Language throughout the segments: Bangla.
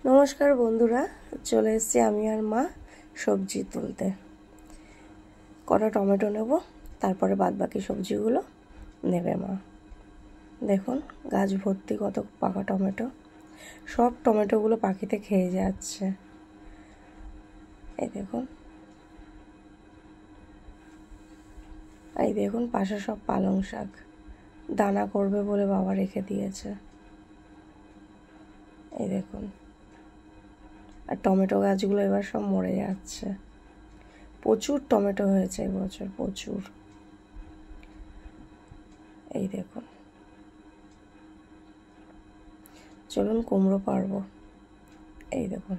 নমস্কার বন্ধুরা, চলে এসেছি আমি আর মা সবজি তুলতে। কটা টমেটো নেব, তারপরে বাদবাকি সবজিগুলো নেবে মা। দেখুন গাছ ভর্তি কত পাকা টমেটো, সব টমেটোগুলো পাখিতে খেয়ে যাচ্ছে। এই দেখুন, এই দেখুন পাশে সব পালং শাক দানা করবে বলে বাবা রেখে দিয়েছে। এই দেখুন, আর টমেটো গাছগুলো এবার সব মরে যাচ্ছে। প্রচুর টমেটো হয়েছে এবছর, প্রচুর। এই দেখুন, চলুন কুমড়ো পারবো। এই দেখুন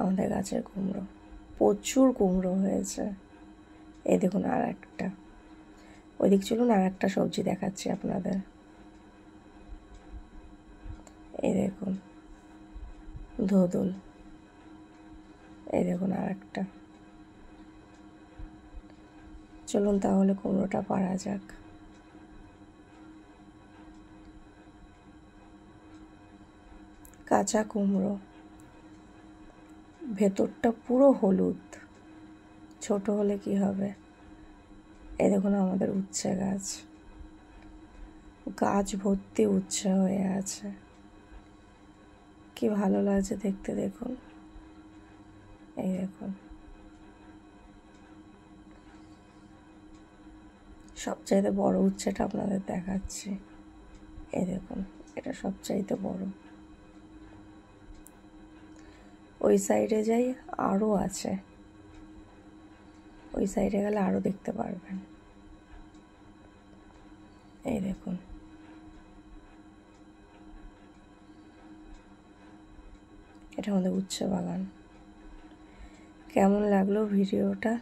আমাদের গাছের কুমড়ো, প্রচুর কুমড়ো হয়েছে। এই দেখুন আর একটা, ওইদিক চলুন আর একটা সবজি দেখাচ্ছি আপনাদের। এই দেখুন ধুদুল, এই দেখুন আর একটা। চলুন তাহলে কুমড়োটা পাড়া যাক। কাঁচা কুমড়ো, ভেতরটা পুরো হলুদ, ছোট হলে কি হবে। এই দেখুন আমাদের উচ্ছে গাছ, গাছ ভর্তি উচ্ছে হয়ে আছে, কি ভালো লাগছে দেখতে। দেখুন, এই দেখুন সবচাইতে বড় উচ্ছেটা আপনাদের দেখাচ্ছি। এই দেখুন এটা সবচাইতে বড়। ওই সাইডে যাই, আরও আছে, ওই সাইডে গেলে আরও দেখতে পারবেন। এই দেখুন, এটা আমাদের উচ্ছে বাগান। কেমন লাগলো ভিডিওটা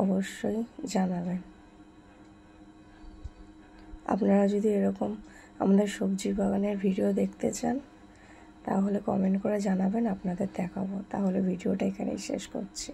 অবশ্যই জানাবেন। আপনারা যদি এরকম আমাদের সবজি বাগানের ভিডিও দেখতে চান তাহলে কমেন্ট করে জানাবেন, আপনাদের দেখাবো। তাহলে ভিডিওটা এখানেই শেষ করছি।